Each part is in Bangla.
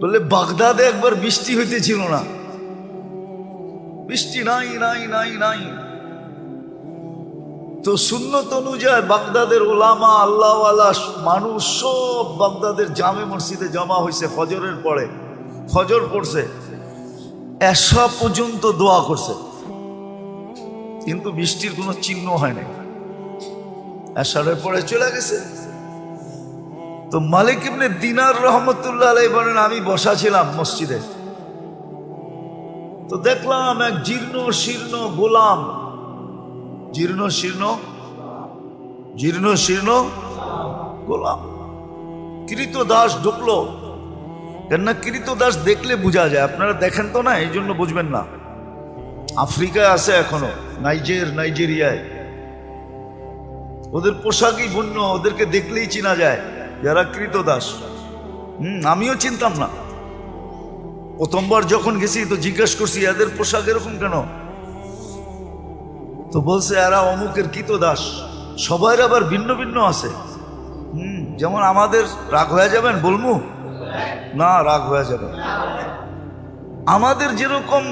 বলে বাগদাদে একবার বৃষ্টি হইতেছিল না, বৃষ্টি নাই নাই নাই নাই। তো সুন্নত অনুযায়ী বাগদাদের ওলামা আল্লাহওয়ালা মানুষ সব বাগদাদের জামে মসজিদে জমা হয়েছে। ফজরের পরে ফজর পড়ছে, এশা পর্যন্ত দোয়া করছে, কিন্তু বৃষ্টির কোনো চিহ্ন হয় নাই। এশারের পরে চলে গেছে। তো মালিক ইবনে দিনার রহমতুল্লাহ আলাইহি বলেন, আমি বসা ছিলাম মসজিদে, তো দেখলাম এক জীর্ণ শীর্ণ গোলাম, জীর্ণ শীর্ণ গোলাম, কৃতদাস ঢুকলো। কেননা কৃতদাস দেখলে বোঝা যায়, আপনারা দেখেন তো না, এই জন্য বুঝবেন না। আফ্রিকায় আছে এখনো, নাইজেরিয়ায়, ওদের পোশাকই ভিন্ন, ওদেরকে দেখলেই চেনা যায় যারা কৃতদাস। আমিও চিনতাম না, প্রথমবার যখন গেছি তো জিজ্ঞেস করছি এদের পোশাক এরকম কেন, তো বলছে এরা অমুকের কৃতদাস। সবাই আবার ভিন্ন ভিন্ন আছে। যেমন আমাদের রাগ হয়ে যাবেন বলমু না, রাগ হয়ে যাবে। আমাদের যেরকম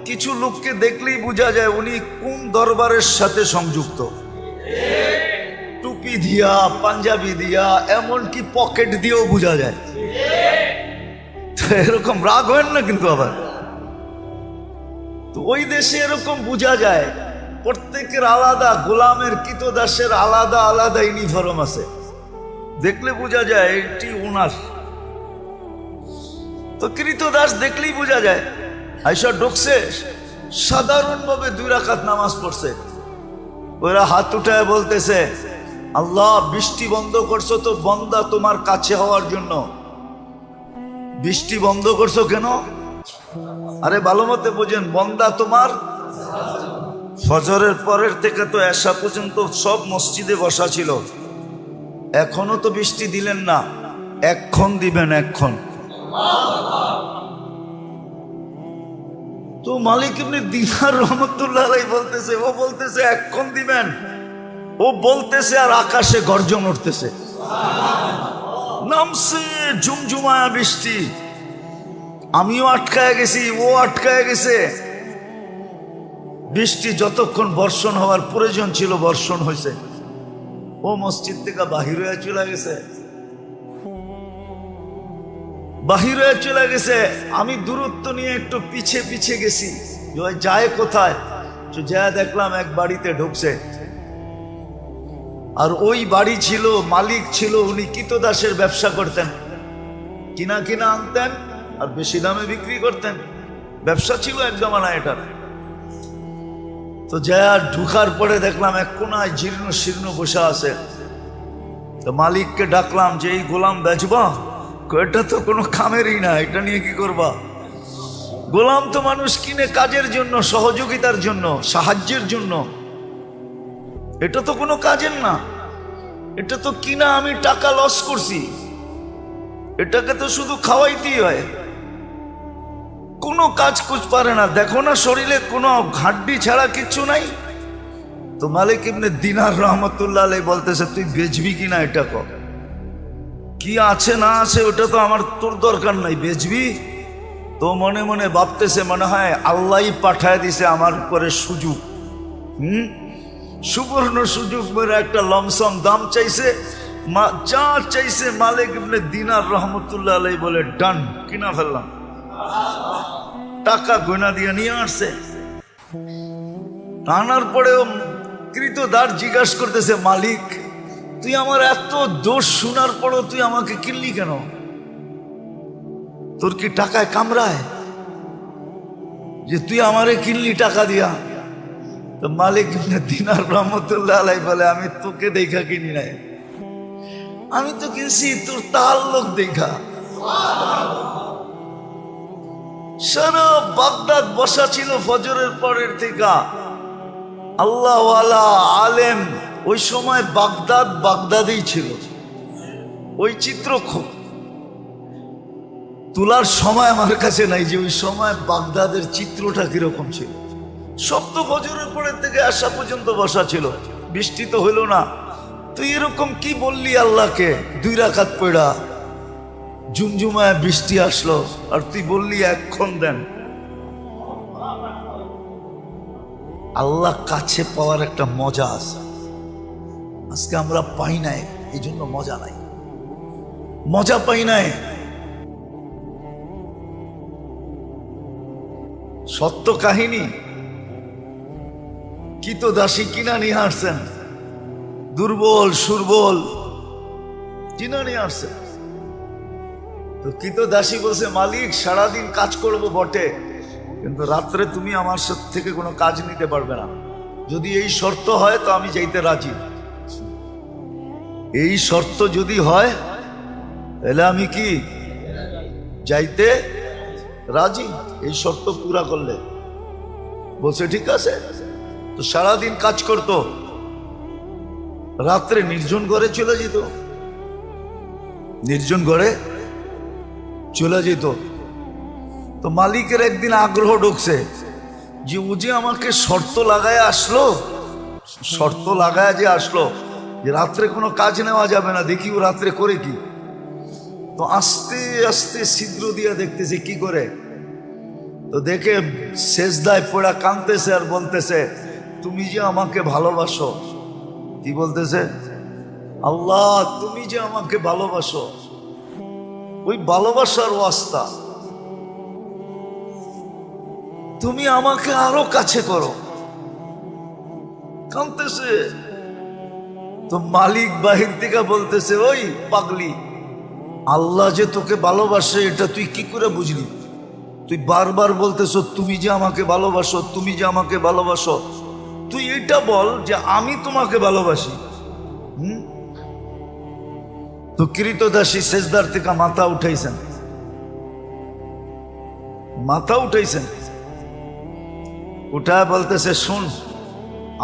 কিছু লোককে দেখলেই বোঝা যায় উনি কোন দরবারের সাথে সংযুক্ত, টুপি দিয়া, পাঞ্জাবি দিয়া, এমনকি পকেট দিয়েও বোঝা যায়। এরকম রাগ হয় না কিন্তু আবার। তো ওই দেশে এরকম বোঝা যায়, প্রত্যেকের আলাদা, গোলামের কৃতদাসের আলাদা আলাদা ইউনিফর্ম আছে, দেখলে বোঝা যায় এটি ওনার। তো কৃতদাস দেখলেই বোঝা যায়। আইসা ঢুকছে, সাধারণভাবে 2 রাকাত নামাজ পড়ছে। ওরা হাত উঠায় বলতেছে, আল্লাহ বৃষ্টি বন্ধ করছো তো বন্দা তোমার কাছে হওয়ার জন্য। বৃষ্টি বন্ধ করছো কেন? আরে ভালো মতে বোঝেন, বন্দা তোমার। ফজরের পরের থেকে তো এশা পর্যন্ত সব মসজিদে বসা ছিল, এখনো তো বৃষ্টি দিলেন না, এক্ষণ দিবেন, এক্ষণ। তো মালিক ইবনে দিনার রহমতুল্লাহ আলাইহি বলতেছে, ও বলতেছে এক্ষণ দিবেন, ও বলতেছে আর আকাশে গর্জন উঠতেছে, নামছে ঝুমঝুমায়া বৃষ্টি। আমিও আটকায় গেছি, ও আটকায় গেছে। বৃষ্টি যতক্ষণ বর্ষণ হওয়ার প্রয়োজন ছিল বর্ষণ হয়েছে। ও মসজিদ থেকে বাহির হয়ে চলে গেছে, বাহির হয়ে চলে গেছে। আমি দূরত্ব নিয়ে একটু পিছে পিছে গেছি, যায় কোথায়, যায় দেখলাম এক বাড়িতে ঢুকছে। আর ওই বাড়ি ছিল, মালিক ছিল, উনি কৃতদাসের ব্যবসা করতেন, কিনা কিনা আনতেন আর বেশি দামে বিক্রি করতেন, ব্যবসা ছিল এক জমানা এটার। তো যা ঢুকার পরে দেখলাম এক কোনায় জীর্ণ শীর্ণ বসে আছে। তো মালিককে ডাকলাম যে এই গোলাম বেচবা? এটা তো কোনো কামেরই না, এটা নিয়ে কি করবা? গোলাম তো মানুষ কিনে কাজের জন্য, সহযোগিতার জন্য, সাহায্যের জন্য, এটা তো কোনো কাজের না। এটা তো কিনা আমি টাকা লস করছি, এটাকে তো শুধু খাওয়াইতেই হয়, কোনো কাজ কুছ পারে না। দেখো না শরীরে কোনো হাড্ডি ছাড়া কিচ্ছু নাই। তো মালিক ইবনে দিনার রহমতুল্লাহ আলাইহি বলতেছে, তুই বেচবি কিনা এটা কর, কি আছে না আছে ওটা তো আমার তোর দরকার নাই, বেচবি? তো মনে মনে ভাবতেছে, মনে হয় আল্লাহই পাঠায় দিছে আমার উপরে সুযোগ, সুবর্ণ সুযোগ মেরে একটা লমসম দাম চাইছে, যা চাইছে মালিক ইবনে দিনার রহমতুল্লাহ আলাইহি বলে ডান, কিনা ফেললাম। টাকা গয়না দিয়ে নিয়ে আসছে। আনার পরেও কৃতদাস জিজ্ঞাসা করতেছে, মালিক তুই আমার এত দোষ শোনার পরও তুই আমাকে কিনলি কেন? তোর কি টাকায় কামড়ায় যে তুই আমারে কিনলি টাকা দিয়া? তো মালিক ইবনে দিনার রহমতুল্লাহ আলাইহি বলে, আমি তোকে দেখা কিনি নাই, আমি তো কিনছি তোর তাআল্লুক দেখা। সারা বাগদাদ বসা ছিল ফজরের পরের থেকে আল্লাহওয়ালা আলেম। ওই সময় বাগদাদেই ছিল। ওই চিত্র তোলার সময় আমার কাছে নাই যে ওই সময় বাগদাদের চিত্রটা কিরকম ছিল। সব তো ফজরের পরের থেকে আসা পর্যন্ত বসা ছিল, বৃষ্টি তো হইল না। তুই এরকম কি বললি আল্লাহকে 2 রাকাত পড়া? ঝুমঝুমায় বৃষ্টি আসলো আর তুই বললি এক্ষণ দেন। আল্লাহ কাছে পাওয়ার একটা মজা আছে, আজকে আমরা পাই নাই, এই জন্য মজা নাই, মজা পাই নাই। সত্য কাহিনী, কৃতদাসী কিনা নিয়ে আসছেন, দুর্বল সুরবল কিনা নিয়ে আসছেন। তো কৃতদাসী বলছে, মালিক সারাদিন কাজ করব বটে, কিন্তু রাত্রে তুমি আমার থেকে কোনো কাজ নিতে পারবে না। যদি এই শর্ত হয় তো আমি যাইতে রাজি। এই শর্ত যদি হয় তাহলে আমি কি যাইতে রাজি, এই শর্ত পুরা করলে। বলছে ঠিক আছে। তো সারাদিন কাজ করতো, রাত্রে নির্জন ঘরে চলে যেত, নির্জন ঘরে চলে যেত। তো মালিকের একদিন আগ্রহ ঢুকছে যে ও যে আমাকে শর্ত লাগায় আসলো, শর্ত লাগায় যে আসলো যে রাত্রে কোনো কাজ নেওয়া যাবে না, দেখি ও রাত্রে করে কি। তো আস্তে আস্তে ছিদ্র দিয়ে দেখতেছে কি করে। তো দেখে সেজদায় পড়া কাঁদতেছে আর বলতেছে, তুমি যে আমাকে ভালোবাসো। কি বলতেছে? আল্লাহ তুমি যে আমাকে ভালোবাসো, ওই ভালোবাসার ওয়াস্তা তুমি আমাকে আরো কাছে করো। কাঁদতেছে। তো মালিক বাহির থেকে বলতেছে, ওই পাগলি, আল্লাহ যে তোকে ভালোবাসে এটা তুই কি করে বুঝলি? তুই বারবার বলতেছ তুমি যে আমাকে ভালোবাসো, তুমি যে আমাকে ভালোবাসো, তুই এটা বল যে আমি তোমাকে ভালোবাসি। তো কৃতদাসী সেজদার থেকে মাথা উঠাইছেন, মাথা উঠাইছেন, উঠায় বলতেছে, শুন,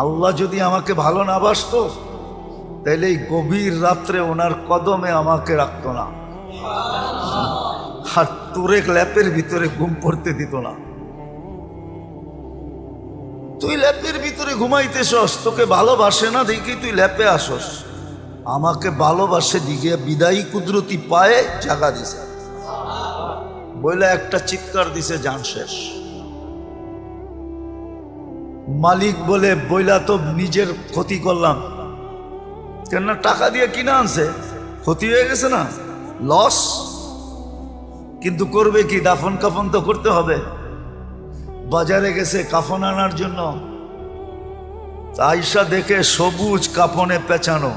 আল্লাহ যদি আমাকে ভালো না বাসতো তাইলে এই গভীর রাত্রে ওনার কদমে আমাকে রাখতো না, আর তোরে ল্যাপের ভিতরে ঘুম পড়তে দিত না। তুই ল্যাপের ভিতরে ঘুমাইতেছস, তোকে ভালোবাসে না দেখি তুই ল্যাপে আসস, আমাকে ভালোবাসে দিকে বিদায়ী কুদরতি পায়ে জাগা দিছে বইলা একটা চিৎকার দিছে, জান শেষ। মালিক বলে, বইলা তো নিজের ক্ষতি করলাম, কেননা টাকা দিয়ে কিনা আনছে, ক্ষতি হয়ে গেছে না, লস। কিন্তু করবে কি, দাফন কাফন তো করতে হবে। বাজারে গেছে কাফন আনার জন্য, আয়সা দেখে সবুজ কাফনে পেঁচানো,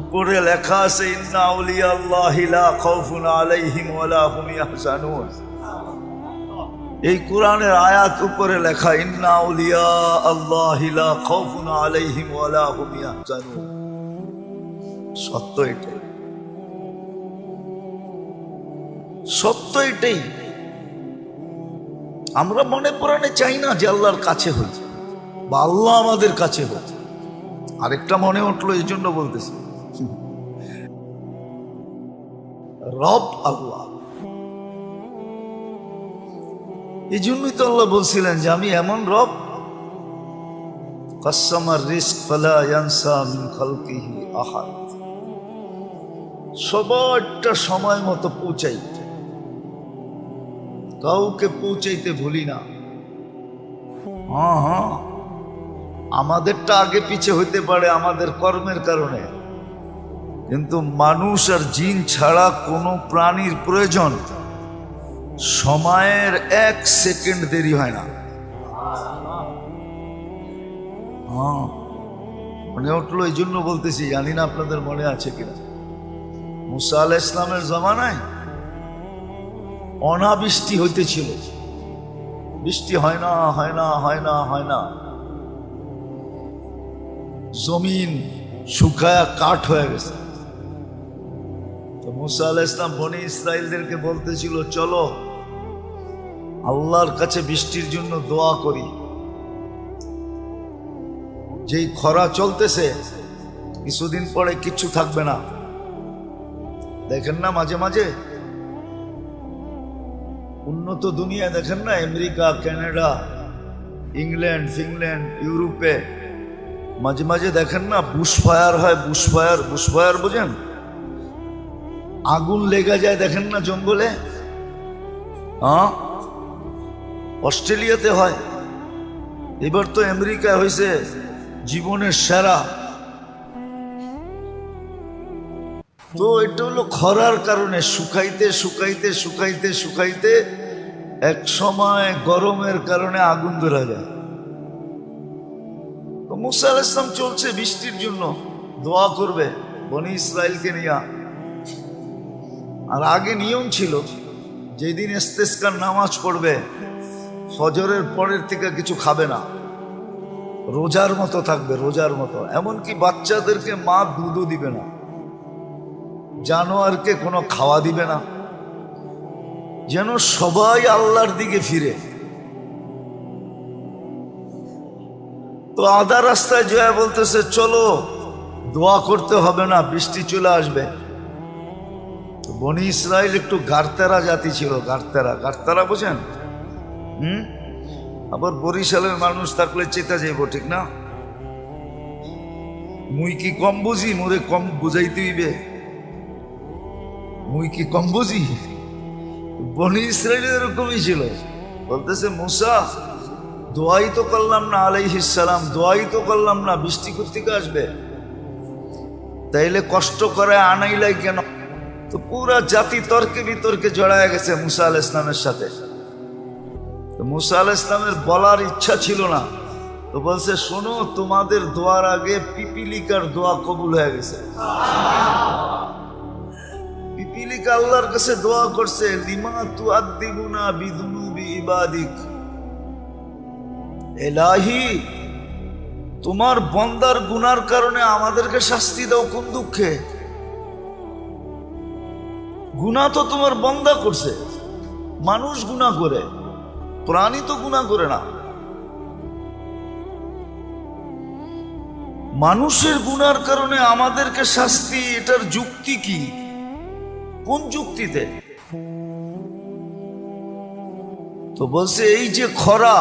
উপরে লেখা আছে ইন্না আউলিয়া আল্লাহি লা খাউফুন আলাইহিম ওয়ালা হুম ইয়াহজানুন। এই কোরআনের আয়াত উপরে লেখা ইন্না আউলিয়া আল্লাহি লা খাউফুন আলাইহিম ওয়ালা হুম ইয়াহজানুন। সত্য এটাই, সত্য এটাই। আমরা মনে প্রাণে চাই না যে আল্লাহর কাছে হই বা আল্লাহ আমাদের কাছে হোক। আরেকটা মনে উঠলো, এই জন্য বলতেছি, রব আল্লাহ। এই জন্যই তো আল্লাহ বলছিলেন যে আমি এমন রব, কাসসামার রিজক ফালা ইয়ানসা মিন খালকিহি আহাদ, সবারটা সময় মতো পৌঁছাই, কাউকে পৌঁছাইতে ভুলি না। হ্যাঁ, আমাদেরটা আগে পিছে হইতে পারে আমাদের কর্মের কারণে, কিন্তু মানুষ আর জিন ছাড়া কোনো প্রাণীর প্রয়োজন সময়ের 1 সেকেন্ড দেরি হয় না। হ্যাঁ, মনে উঠলো, এই জন্য বলতেছি, জানি না আপনাদের মনে আছে কিনা, মুসা আলাইহিস ইসলামের জমানায় অনাবৃষ্টি হইতেছিল, বৃষ্টি হয় না, হয় না, হয় না, হয় না, জমিন শুকায়া কাঠ হয়ে গেছে। তো মুসা আলাইহিস ইসলাম বনি ইসরাইলদেরকে বলতেছিল, চলো আল্লাহর কাছে বৃষ্টির জন্য দোয়া করি। যেই খরা চলতেছে, কিছুদিন পরে কিচ্ছু থাকবে না। দেখেন না মাঝে মাঝে উন্নত দুনিয়া, দেখেন না আমেরিকা, কানাডা, ইংল্যান্ড, ফিনল্যান্ড, ইউরোপে মাঝে মাঝে দেখেন না বুশফায়ার হয়, বুশফায়ার, বুশফায়ার বোঝেন? আগুন লেগে যায় দেখেন না জঙ্গলে, হ্যাঁ? অস্ট্রেলিয়াতে হয়, এবার তো আমেরিকায় হয়েছে জীবনের সেরা। তো এটা হলো খরার কারণে, শুকাইতে শুকাইতে শুকাইতে শুকাইতে এক সময় গরমের কারণে আগুন ধরা যায়। তো মুসা আলাইহিস সালাম চলছে বৃষ্টির জন্য, দোয়া করবে বনি ইসরাইলকে নিয়ে। আর আগে নিয়ম ছিল যেদিন ইস্তেসকার নামাজ পড়বে ফজরের পরের থেকে কিছু খাবে না, রোজার মতো থাকবে, রোজার মতো। এমনকি বাচ্চাদেরকে মা দুধও দিবে না, জানোয়ারকে কোনো খাওয়া দিবে না, যেন সবাই আল্লাহর দিকে ফিরে। তো আধা রাস্তায় জয়া বলতেছে চলো, দোয়া করতে হবে না, বৃষ্টি চলে আসবে। বনি ইসরাইল একটু গারতেরা জাতি ছিল, গারতেরা, গারতেরা বোঝেন? আবার বরিশালের মানুষ থাকলে চেতা যাইব, ঠিক না? মুই কি কম বুঝি, মোরে কম বুঝাইতে হইবে? মুই কি কম বুঝি? বনি ইসরাইল এরকমই ছিল। বলতেছে মুসা, দোয়াই তো করলাম না আলাইহিস সালাম, দোয়াই তো করলাম না, বৃষ্টি কোত্থেকে আসবে? তাইলে কষ্ট করে আনাইলাই কেন? তো পুরা জাতি তর্কে বিতর্কে জড়ায় গেছে মুসা আলাইহিস সালামের সাথে। তো মুসা আলাইহিস সালামের বলার ইচ্ছা ছিল না, তো বলছে শোনো, তোমাদের দোয়ার আগে পিপিলিকার দোয়া কবুল হয়ে গেছে। পিপিলিকা আল্লাহর কাছে দোয়া করছে, লিমা তুআদ্দিবুনা বিদুনুবি ইবাদিক, এলাহি তোমার বন্দার গুনার কারণে আমাদেরকে শাস্তি দাও কোন দুঃখে? গুনাহ তো তোমার বন্দা করছে, মানুষ গুনাহ করে, প্রাণী তো গুনাহ করে না। মানুষের গুনার কারণে আমাদেরকে শাস্তি, এটার যুক্তি কি? কোন যুক্তিতে? তো বলছে এই যে খরা,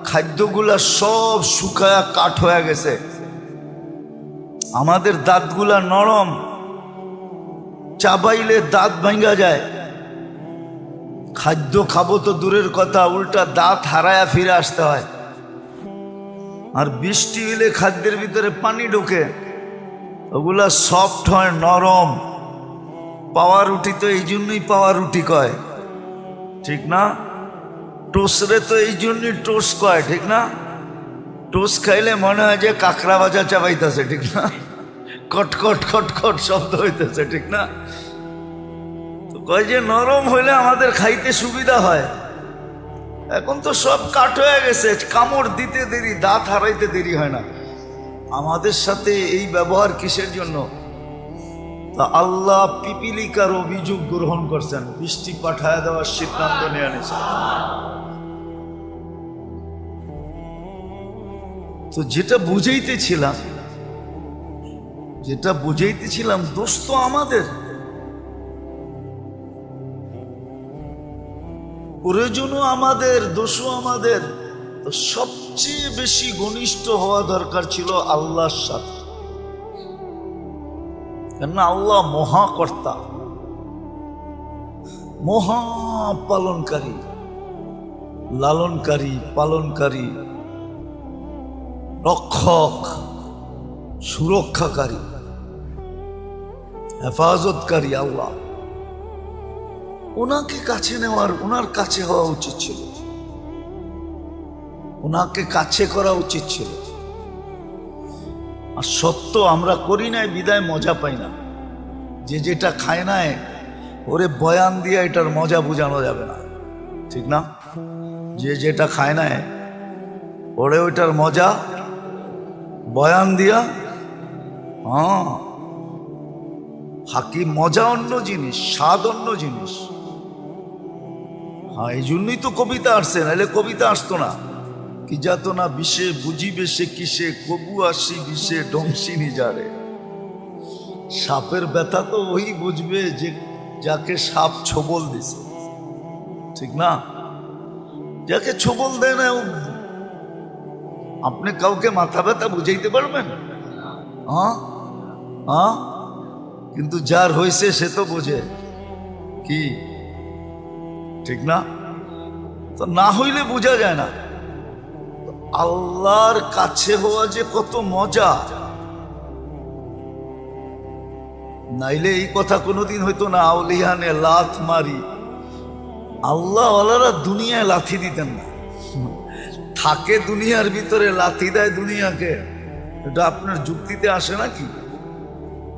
খাদ্যগুলা সব শুকায়া কাঠ হয়ে গেছে, আমাদের দাঁতগুলা নরম, চাবাইলে দাঁত ভাঙ্গা যায়, খাদ্য খাবো তো দূরের কথা, উল্টা দাঁত হারায়া ফিরে আসতে হয়। আর বৃষ্টি হলে খাদ্যের ভিতরে পানি ঢোকে, ওগুলা সফট হয়, নরম। পাওয়া রুটি তো এই জন্যই পাওয়া রুটি কয়, ঠিক না? টোস্টরে তো এই জন্যই টোস্ট কয়, ঠিক না? টোস্ট খাইলে মনে হয় যে কাঁকড়া ভাজা চাবাইতেছে, ঠিক না? কটকট খটখট শব্দ হইতেছে, ঠিক না? তো কয় যে নরম হইলে আমাদের খাইতে সুবিধা হয়। এখন তো সব কাঠ হয়ে গেছে, কামড় দিতে দেরি, দাঁত হারাইতে দেরি হয় না। আমাদের সাথে এই ব্যবহার কিসের জন্য? তা আল্লাহ পিপিলিকার অভিযোগ গ্রহণ করছেন, বৃষ্টি পাঠায় দেওয়ার সিদ্ধান্ত নিয়ে নিয়েছেন। তো যেটা বুঝাইতেছিলাম দোষ তো আমাদের, প্রয়োজনও আমাদের, দোষও আমাদের। তো সবচেয়ে বেশি ঘনিষ্ঠ হওয়া দরকার ছিল আল্লাহর সাথে, কেননা আল্লাহ মহাকর্তা, মহাপালনকারী, লালনকারী, পালনকারী, রক্ষক, সুরক্ষাকারী, হেফাজতকারী আল্লাহ। ওনাকে কাছে নেওয়ার, ওনার কাছে হওয়া উচিত ছিল, ওনাকে কাছে করা উচিত ছিল। আর সত্য আমরা করি নাই বিদায় মজা পাই না। যে যেটা খায় নাই ওরে বয়ান দিয়ে এটার মজা বোঝানো যাবে না, ঠিক না? যে যেটা খায় নাই ওরে ওইটার মজা বয়ান দিয়া, হ্যাঁ, হাকি মজা অন্য জিনিস, স্বাদ অন্য জিনিস। হ্যাঁ, এই জন্যই তো কবিতা আসছে, নাহলে কবিতা আসতো না। কি যাত না বিষে বুঝিবে সে কিসে, কবু আসি বিষে ডংসি নিজারে। সাপের ব্যথা তো ওই বুঝবে যে যাকে সাপ ছোবল দিছে, ঠিক না? যাকে ছোবল দেয় না, আপনি কাউকে মাথা ব্যথা বুঝাইতে পারবেন? হ্যাঁ, কিন্তু যার হয়েছে সে তো বোঝে। কি ঠিক না? তো না হইলে বোঝা যায় না আল্লাহর কাছে হওয়া যে কত মজা। নাইলে এই কথা কোনোদিন হইতো না। আউলিয়ানে লাথ মারি, আল্লাহ ওয়ালারা দুনিয়ায় লাথি দিতেন না। থাকে দুনিয়ার ভিতরে, লাথি দেয় দুনিয়াকে। এটা আপনার যুক্তিতে আসে নাকি?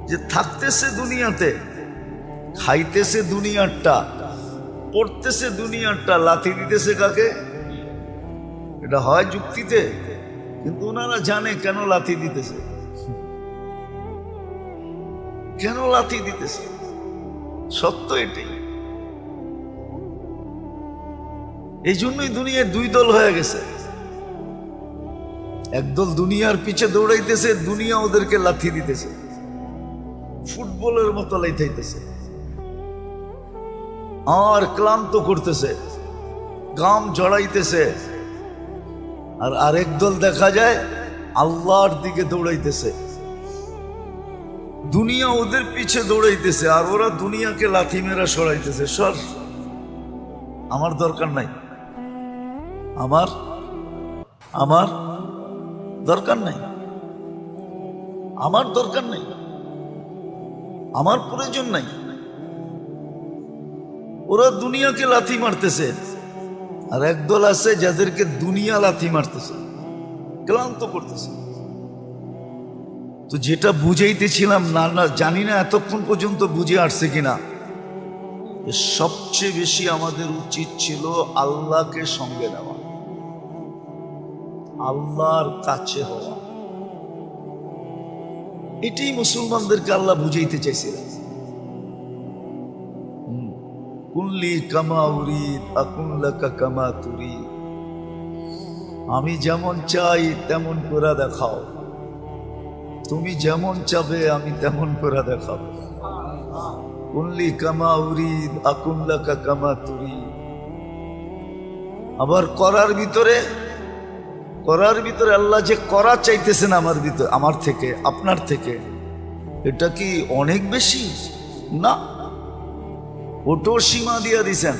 যে থাকতেছে দুনিয়াতে, খাইতেছে দুনিয়ারটা, পড়তেছে দুনিয়ারটা, লাথি দিতেছে কাকে? এটা হয় যুক্তিতে? কিন্তু ওনারা জানে কেন লাথি দিতেছে, কেন লাথি দিতেছে। সত্য এটাই। এই জন্যই দুনিয়ায় দুই দল হয়ে গেছে। একদল দুনিয়ার পিছে দৌড়াইতেছে, দুনিয়া ওদেরকে লাথি দিতেছে, ফুটবলের মতো লাইতাইতেছে আর ক্লান্ত করতেছে, গাম জড়াইতেছে। আর আরেক দল দেখা যায় আল্লাহর দিকে দৌড়াইতেছে। দুনিয়া ওদের পিছে দৌড়াইতেছে আর ওরা দুনিয়াকে লাথি মেরা সরাইতেছে। সর, আমার দরকার নাই, আমার আমার দরকার নাই, আমার দরকার নাই, আমার প্রয়োজন নাই। ওরা দুনিয়াকে লাথি মারতেছে আর একদল আছে যাদেরকে দুনিয়া লাথি মারতেছে, ক্লান্ত করতেছে। তো যেটা বুঝাইতেছিলাম, না জানি না এতক্ষণ পর্যন্ত বুঝে আসছে কিনা, সবচেয়ে বেশি আমাদের উচিত ছিল আল্লাহকে সঙ্গে নেওয়া, আল্লাহর কাছে হওয়া। এটাই মুসলমানদেরকে আল্লাহ বুঝাইতে চাইছিলেন। কুল্লি কামা উরিদ আকুন লাকা কামা তুরিদ। আমি যেমন চাই তেমন করে দেখাও, তুমি যেমন চাবে আমি তেমন করে দেখাবো। কুল্লি কামা উরিদ আকুন লাকা কামা তুরিদ। আবার করার ভিতরে আল্লাহ যে করা চাইতেছেন আমার ভিতরে, আমার থেকে, আপনার থেকে, এটা কি অনেক বেশি? না, ওটো সীমা দিয়া দিছেন,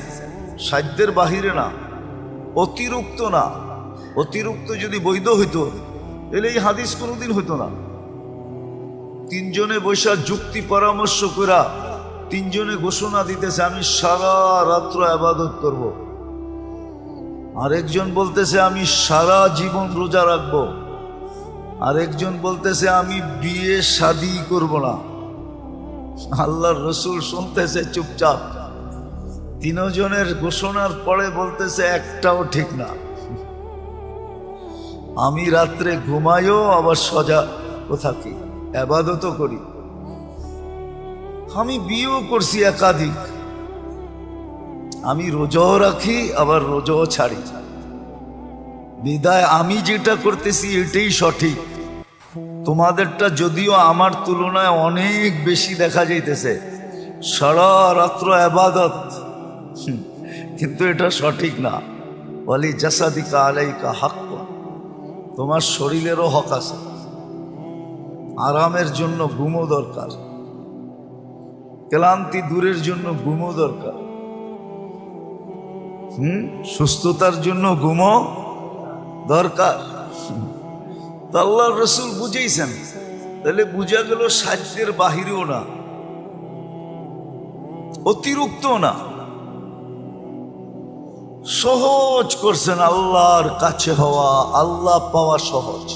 সাধ্যের বাহিরে না, অতিরিক্ত না। অতিরিক্ত যদি বৈধ হইতো তাহলে এই হাদিস কোনোদিন হইতো না। তিনজনে বৈশা যুক্তি পরামর্শ করা, তিনজনে ঘোষণা দিতেছে আমি সারা রাত্র ইবাদত করব। আরেকজন বলতেছে আমি সারা জীবন রোজা রাখবো, আরেকজন বলতেছে আমি বিয়ে শাদী করব না। আল্লাহর রসুল শুনতেছে চুপচাপ। তিনজনের ঘোষণার পরে বলতেছে একটাও ঠিক না। আমি রাত্রে ঘুমাইও আবার সজাগ থাকি, ইবাদতও করি। আমি বিয়েও করছি একাধিক, আমি রোজাও রাখি আবার রোজাও ছাড়ি। বিদায় আমি যেটা করতেছি এটাই সঠিক। তোমাদেরটা যদিও আমার তুলনায় অনেক বেশি দেখা যাইতেছে, সারা রাত্র ইবাদত, কিন্তু এটা সঠিক না। ওয়ালি জাসাদিকা আলাইকা হক, তোমার শরীরেরও হক আছে। আরামের জন্য ঘুমও দরকার, ক্লান্তি দূরের জন্য ঘুমও দরকার, সুস্থতার জন্য ঘুমও দরকার। তো আল্লাহর রসুল বুঝেইছেন, তাহলে বুঝা গেল সাধ্যের বাহিরেও না, অতিরিক্ত না, সহজ করছেন। আল্লাহর কাছে হওয়া, আল্লাহ পাওয়া সহজ,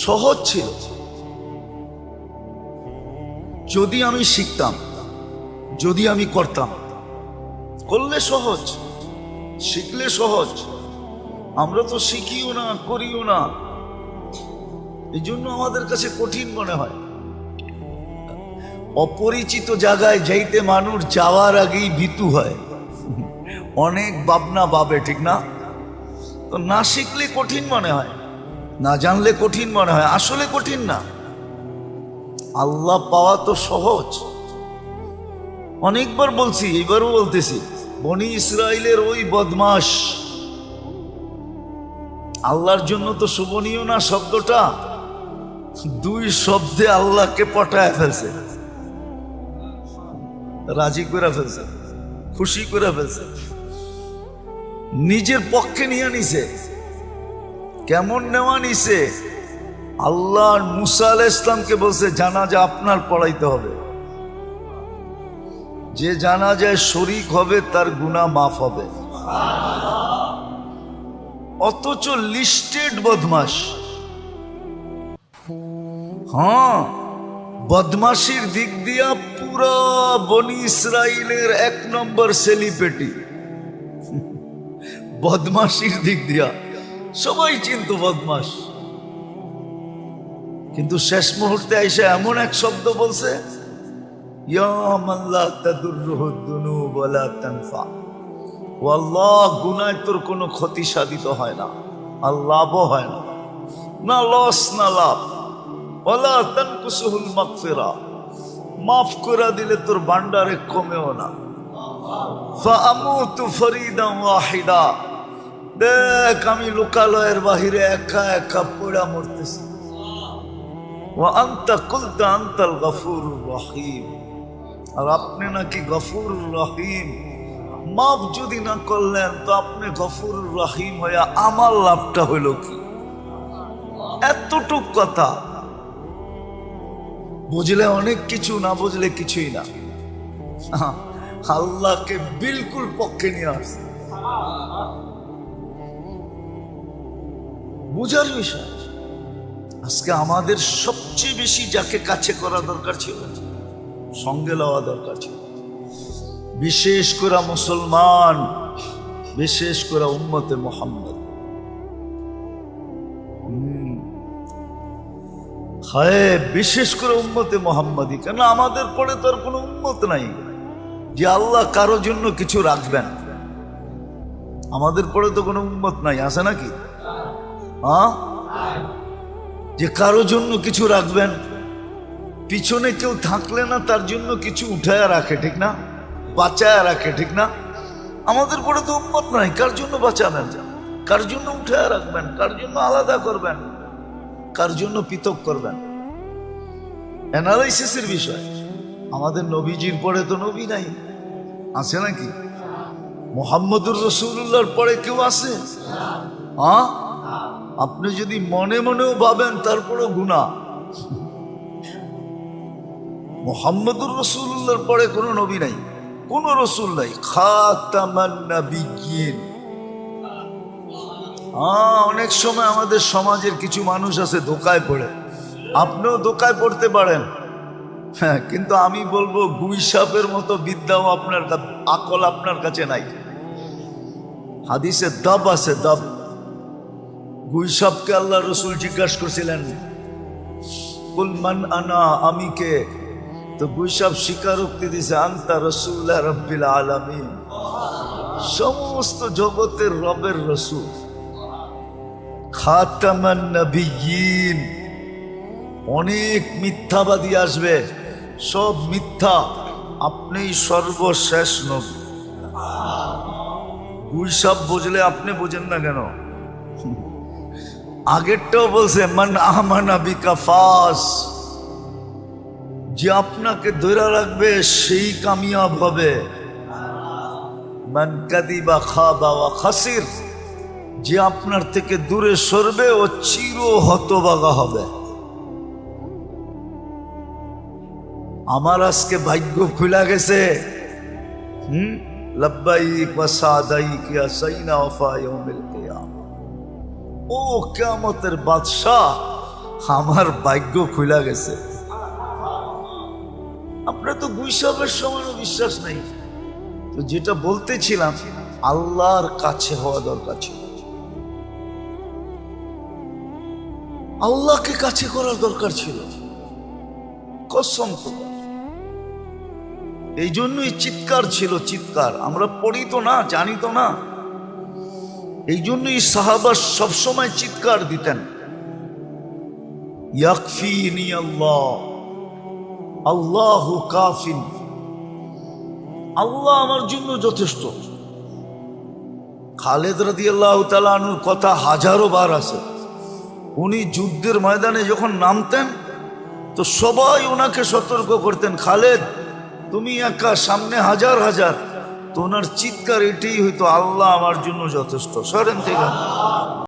সহজ ছিল। যদি আমি শিখতাম, যদি আমি করতাম, করলে সহজ, শিখলে সহজ। আমরা তো শিখিও না, করিও না, এই জন্য আমাদের কাছে কঠিন মনে হয়। অপরিচিত জায়গায় যাইতে মানুষ যাওয়ার আগেই ভীতু হয়, অনেক ভাবনা ভাবে, ঠিক না? তো না শিখলে কঠিন মনে হয়, না জানলে কঠিন মনে হয়। আসলে কঠিন না, আল্লাহ পাওয়া তো সহজ। অনেকবার বলছি, এইবারও বলতেছি, বনি ইসরাইলের ওই বদমাশ, আল্লাহর জন্য তো শোভনীয় না শব্দটা, দুই শব্দে আল্লাহকে পটায় ফেলছে। রাজি করে ফেলছে, খুশি করে ফেলছে, নিজের পক্ষে নিয়ে নিছে। কেমন নেওয়া নিছে? আল্লাহ মুসা আলাইহিস ইসলামকে বলছে জানাজা আপনার পড়াইতে হবে, যে জানাজায় শরীক হবে তার গুনাহ মাফ হবে। অথচ লিস্টেড বদমাশ। হ্যাঁ, বদমাশির দিক দিয়া পুরো বনি ইসরাইলের 1 নম্বর সেলিব্রিটি। বদমাশির দিক দিয়া সবাই চিনতো বদমাশ, কিন্তু শেষ মুহূর্তে আইসা এমন এক শব্দ বলছে, ইয়া মান লা তাদুররুহু যুনুব ওয়া লা তানফা। ও আল্লাহ, গুনায় তোর কোনো ক্ষতি সাধিত হয় না, আর লাভও হয় না, না লস না লাভ। ওয়ালা তানকুসুহুল মাগফিরা, মাফ করে দিলে তোর ভান্ডারে কমেও না। ফাআমুতু ফরিদান ওয়াহিদা, দেখ আমি লোকালয়ের বাহিরে একা একা পড়া মরতেছি। ওয়া আনতা কুলতা আনতাল গফুরুর রহিম, আর আপনি নাকি গফুরুর রহিম। মাফ যদি না করলেন তো আপনি গফুরুর রহিম হইয়া আমার লাভটা হইল কি? এতটুক কথা বুঝলে অনেক কিছু, না বুঝলে কিছুই না। আল্লাহকে বিলকুল পক্ষে নিয়ে আসছে, বুঝার বিষয়। আজকে আমাদের সবচেয়ে বেশি যাকে কাছে করা দরকার ছিল, সঙ্গে লওয়া দরকার ছিল, বিশেষ করে মুসলমান, বিশেষ করে উম্মতে মুহাম্মদ। হায়, বিশেষ করে উম্মতে মুহাম্মাদি। কেন আমাদের পরে তো আর কোনো উম্মত নাই যে আল্লাহ কারো জন্য কিছু রাখবেন। আমাদের পরে তো কোনো উম্মত নাই, আছে নাকি? হ্যাঁ, যে কারো জন্য কিছু রাখবেন। পিছনে কেউ থাকলে না তার জন্য কিছু উঠায় রাখে, ঠিক না? বাঁচায় রাখে, ঠিক না? আমাদের পরে তো উম্মত নাই, কার জন্য বাঁচাবেন, কার জন্য উঠায় রাখবেন, কার জন্য আলাদা করবেন, কার জন্য পৃথক করবেন? অ্যানালাইসিসের বিষয়। আমাদের নবীজির পরে তো নবী নাই, আছে নাকি? মুহাম্মদুর রাসূলুল্লাহর পরে কেউ আছে? হ্যাঁ, আপনি যদি মনে মনেও ভাবেন তারপরেও গুনাহ। মুহাম্মদুর রাসূলুল্লাহর পরে কোনো নবী নাই, কোনো রসুল নাই। খাতামান নাবিয়্যিন। অনেক সময় আমাদের সমাজের কিছু মানুষ আছে ধোকায় পড়ে, আপনিও ধোকায় পড়তে পারেন। হ্যাঁ, কিন্তু আমি বলবো গুইসাপের মতো বিদ্যাও আপনার, আকল আপনার কাছে নাই। হাদিসে দব আছে, দব। গুইসাপকে আল্লাহ রসুল জিজ্ঞাসা করছিলেন, কুল মান আনা, আমি কে? তো গুইসাপ স্বীকারোক্তি দিছে, আনতা রাসূলুল্লাহ রাব্বিল আলামিন, সমস্ত জগতের রবের রসুল। খাতামান নাবিয়্যিন। অনেক মিথ্যাবাদী আসবে, সব মিথ্যা, আপনি সর্বশেষ নবী। গুইসাপ বুঝলে আপনি বুঝেন না কেন? আগেরটাও বলছে মান আমানা বিকা ফাস, যে আপনাকে ধরে রাখবে সেই কামিয়াব হবে। মান কাদিবা খাবা ওয়া খাসির, যে আপনার থেকে দূরে সরবে ও চির হতভাগা হবে। আমার আজকে ভাগ্য খুলে গেছে। লাব্বাইক ওয়া সাদাইক ইয়া সাইনা ওয়া ইয়াউমিল কিয়ামা। ও কিয়ামতের বাদশা, আমার ভাগ্য খুলে গেছে। আপনার তো গুইসাবের সমানও বিশ্বাস নেই। তো যেটা বলতেছিলাম, আল্লাহর কাছে হওয়া দরকার ছিল, আল্লাহকে কাছে করার দরকার ছিল, কসম খোদা। এই জন্যই চিৎকার ছিল, চিৎকার। আমরা পড়ি তো না, জানি তো না। এই জন্যই সাহাবা সবসময় চিৎকার দিতেন, ইয়াকফিনি আল্লাহ, আল্লাহু কাফিন, আল্লাহ আমার জন্য যথেষ্ট। খালেদ রাদিয়াল্লাহু তাআলা আনহুর কথা হাজারো বার আছে। উনি যুদ্ধের ময়দানে যখন নামতেন তো সবাই ওনাকে সতর্ক করতেন, খালেদ তুমি একা, সামনে হাজার হাজার, তো ওনার চিৎকার এটাই হইতো, আল্লাহ আমার জন্য যথেষ্ট, সরেন থেকে।